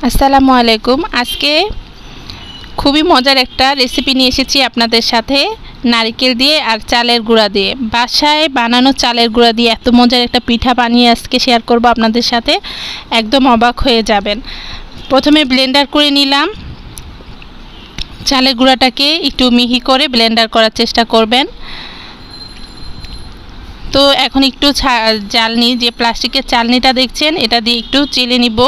আসসালামু আলাইকুম। আজকে খুবই মজার একটা রেসিপি নিয়ে এসেছি আপনাদের সাথে, নারকেল দিয়ে আর চালের গুঁড়া দিয়ে। বাসায় বানানো চালের গুঁড়া দিয়ে এত মজার একটা পিঠা বানিয়ে আজকে শেয়ার করব আপনাদের সাথে, একদম অবাক হয়ে যাবেন। প্রথমে ব্লেন্ডার করে নিলাম, চালের গুঁড়াটাকে একটু মিহি করে ব্লেন্ডার করার চেষ্টা করবেন। তো এখন একটু চালনি, যে প্লাস্টিকের চালনিটা দেখছেন, এটা দিয়ে একটু চেলে নিব,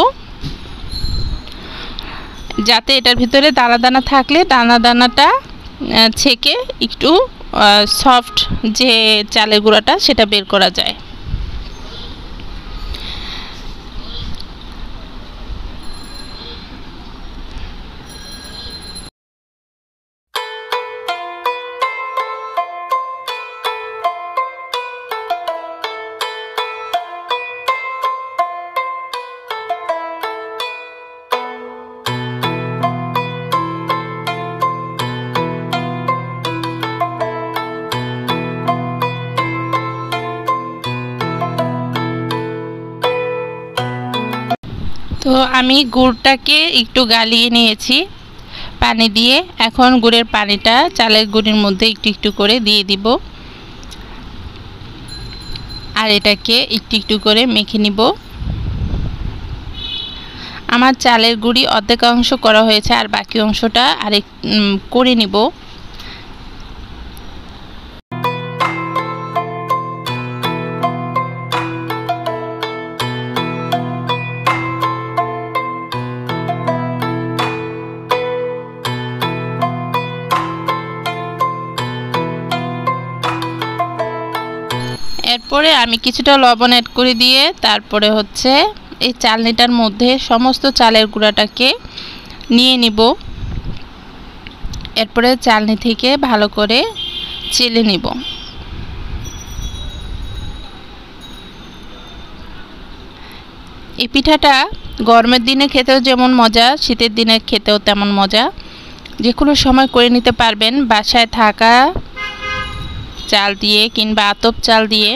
যাতে এটার ভিতরে দানা দানা থাকলে দানা দানাটা ছেঁকে একটু সফট যে চালের গুঁড়াটা সেটা বের করা যায়। তো আমি গুড়টাকে একটু গালিয়ে নিয়েছি পানি দিয়ে। এখন গুড়ের পানিটা চালের গুঁড়ির মধ্যে একটু একটু করে দিয়ে দিব, আর এটাকে একটু একটু করে মেখে নিব। আমার চালের গুঁড়ি অর্ধেক অংশ করা হয়েছে, আর বাকি অংশটা আরেক করে নিব। এরপরে আমি কিছুটা লবণ অ্যাড করে দিয়ে তারপরে হচ্ছে এই চালনিটার মধ্যে সমস্ত চালের গুঁড়াটাকে নিয়ে নিব। এরপরে চালনি থেকে ভালো করে চেলে নিব। এই পিঠাটা গরমের দিনে খেতেও যেমন মজা, শীতের দিনে খেতেও তেমন মজা। যে কোনো সময় করে নিতে পারবেন বাসায় থাকা চাল দিয়ে কিংবা আতপ চাল দিয়ে।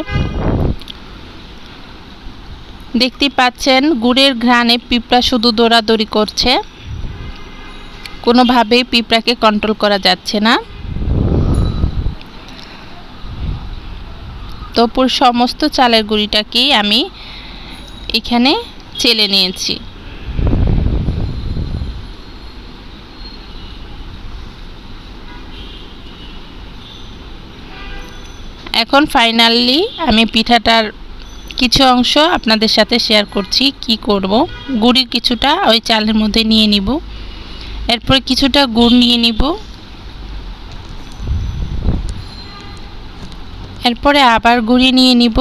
দেখতে পাচ্ছেন গুড়ের ঘ্রাণে পিঁপড়া শুধু দৌড়াদৌড়ি করছে, কোনোভাবেই পিঁপড়াকে কন্ট্রোল করা যাচ্ছে না। তো সমস্ত চালের গুঁড়িটাকেই আমি এখানে চেলে নিয়েছি। এখন ফাইনালি আমি পিঠাটার কিছু অংশ আপনাদের সাথে শেয়ার করছি। কি করব, গুড়ির কিছুটা ওই চালের মধ্যে নিয়ে নিব, এরপর কিছুটা গুড় নিয়ে নিব, এরপরে আবার গুড়ি নিয়ে নিব,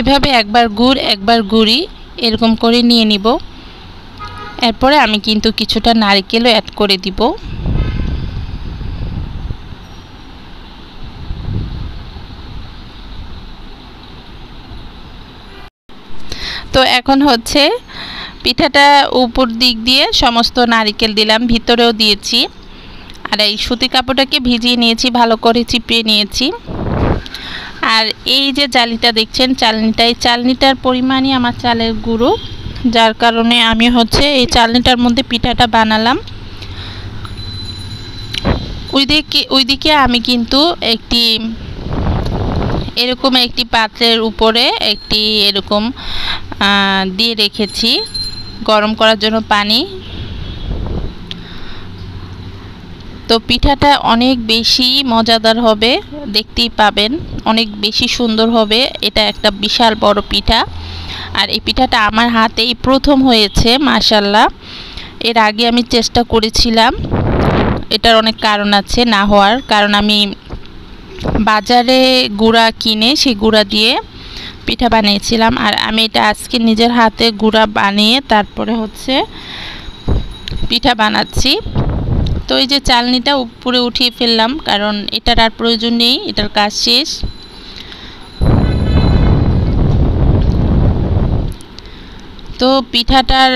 এভাবে একবার গুড় একবার গুড়ি এরকম করে নিয়ে নিব। এরপরে আমি কিন্তু কিছুটা নারকেলও অ্যাড করে দিব। তো এখন হচ্ছে পিঠাটা উপর দিক দিয়ে সমস্ত নারকেল দিলাম, ভিতরেও দিয়েছি, আর এই সুতি কাপড়টাকে ভিজিয়ে নিয়েছি, ভালো করে চিপিয়ে নিয়েছি। আর এই যে জালিটা দেখছেন, চালনিটার পরিমাণই আমার চালের গুঁড়ো, যার কারণে আমি হচ্ছে এই চালনিটার মধ্যে পিঠাটা বানালাম। ওইদিকে আমি কিন্তু একটি এরকম একটি পাত্রের উপরে একটি এরকম দিয়ে রেখেছি গরম করার জন্য পানি। তো পিঠাটা অনেক বেশি মজাদার হবে, দেখতেই পাবেন, অনেক বেশি সুন্দর হবে। এটা একটা বিশাল বড় পিঠা, আর এই পিঠাটা আমার হাতেই প্রথম হয়েছে মাশাআল্লাহ। এর আগে আমি চেষ্টা করেছিলাম, এটার অনেক কারণ আছে না হওয়ার, কারণ আমি বাজারে গুঁড়া কিনে সেই গুঁড়া দিয়ে পিঠা বানিয়েছিলাম, আর আমি এটা আজকে নিজের হাতে গুঁড়া বানিয়ে তারপরে হচ্ছে পিঠা বানাচ্ছি। তো এই যে চালনিটা উপরে উঠিয়ে ফেললাম, কারণ এটার আর প্রয়োজন নেই, এটার কাজ শেষ। তো পিঠাটার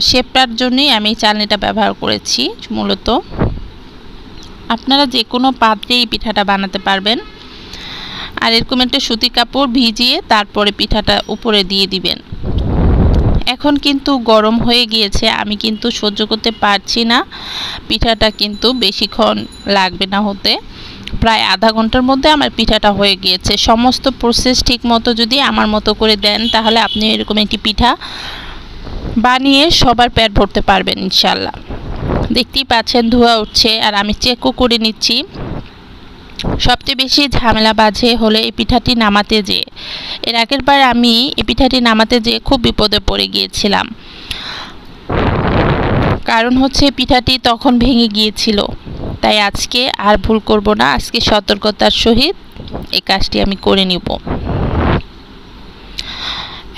শেপটার জন্যই আমি চালনিটা ব্যবহার করেছি মূলত। আপনারা যে কোনো পাত্রেই পিঠাটা বানাতে পারবেন। আর এরকম একটা সুতি কাপড় ভিজিয়ে তারপরে পিঠাটা উপরে দিয়ে দিবেন। এখন কিন্তু গরম হয়ে গিয়েছে, আমি কিন্তু সহ্য করতে পারছি না। পিঠাটা কিন্তু বেশিক্ষণ লাগবে না হতে, প্রায় আধা ঘন্টার মধ্যে আমার পিঠাটা হয়ে গিয়েছে। সমস্ত প্রসেস ঠিক মতো যদি আমার মতো করে দেন তাহলে আপনি এরকম একটি পিঠা বানিয়ে সবার পেট ভরতে পারবেন ইনশাল্লাহ। দেখতেই পাচ্ছেন ধোঁয়া উঠছে আর আমি চেকও করে নিচ্ছি। সবচেয়ে বেশি ঝামেলা বাজে হলে এই পিঠাটি নামাতে যেয়ে। এর আগের বার আমি এই পিঠাটি নামাতে যেয়ে খুব বিপদে পড়ে গিয়েছিলাম, কারণ হচ্ছে পিঠাটি তখন ভেঙে গিয়েছিল। তাই আজকে আর ভুল করব না, আজকে সতর্কতার সহিত এই কাজটি আমি করে নিব।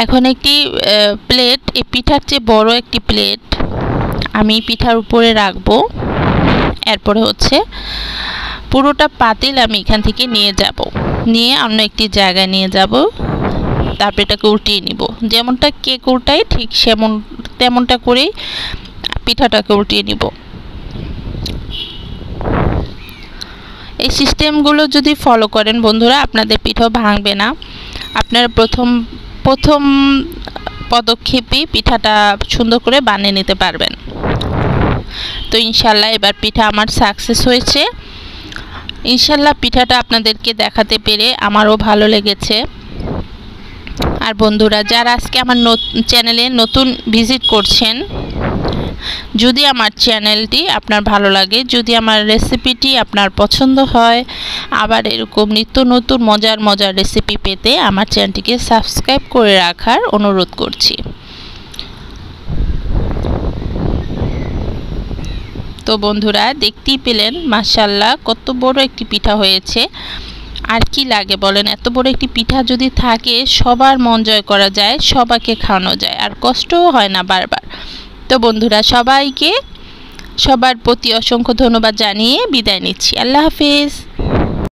এখন একটি প্লেট, এই পিঠার চেয়ে বড় একটি প্লেট আমি পিঠার উপরে রাখবো। এরপরে হচ্ছে পুরোটা পাতিল আমি এখান থেকে নিয়ে যাব, নিয়ে অন্য একটি জায়গায় নিয়ে যাব। তারপর এটাকে উল্টিয়ে নিব, যেমনটা কেক উল্টাই ঠিক তেমনটা করেই পিঠাটাকে উল্টিয়ে নিব। এই সিস্টেমগুলো যদি ফলো করেন বন্ধুরা, আপনাদের পিঠাও ভাঙবে না। আপনারা প্রথম পদক্ষেপে পিঠাটা সুন্দর করে বানিয়ে নিতে পারবেন। তো ইনশাল্লাহ এবার পিঠা আমার সাকসেস হয়েছে। ইনশাল্লাহ পিঠাটা আপনাদেরকে দেখাতে পেরে আমারও ভালো লেগেছে। আর বন্ধুরা যারা আজকে আমার চ্যানেলে নতুন ভিজিট করছেন, যদি আমার চ্যানেলটি আপনার ভালো লাগে, যদি আমার রেসিপিটি আপনার পছন্দ হয়, আবার এরকম নিত্য নতুন মজার মজার রেসিপি পেতে আমার চ্যানেলটিকে সাবস্ক্রাইব করে রাখার অনুরোধ করছি। তো বন্ধুরা দেখতেই পেলেন মাশাআল্লাহ কত বড় একটি পিঠা হয়েছে। আর কি লাগে বলেন, এত বড় একটি পিঠা যদি থাকে সবার মন জয় করা যায়, সবাইকে খাওয়ানো যায়, আর কষ্টও হয় না বারবার। তো বন্ধুরা সবার প্রতি অসংখ্য ধন্যবাদ জানিয়ে বিদায় নিচ্ছি। আল্লাহ হাফেজ।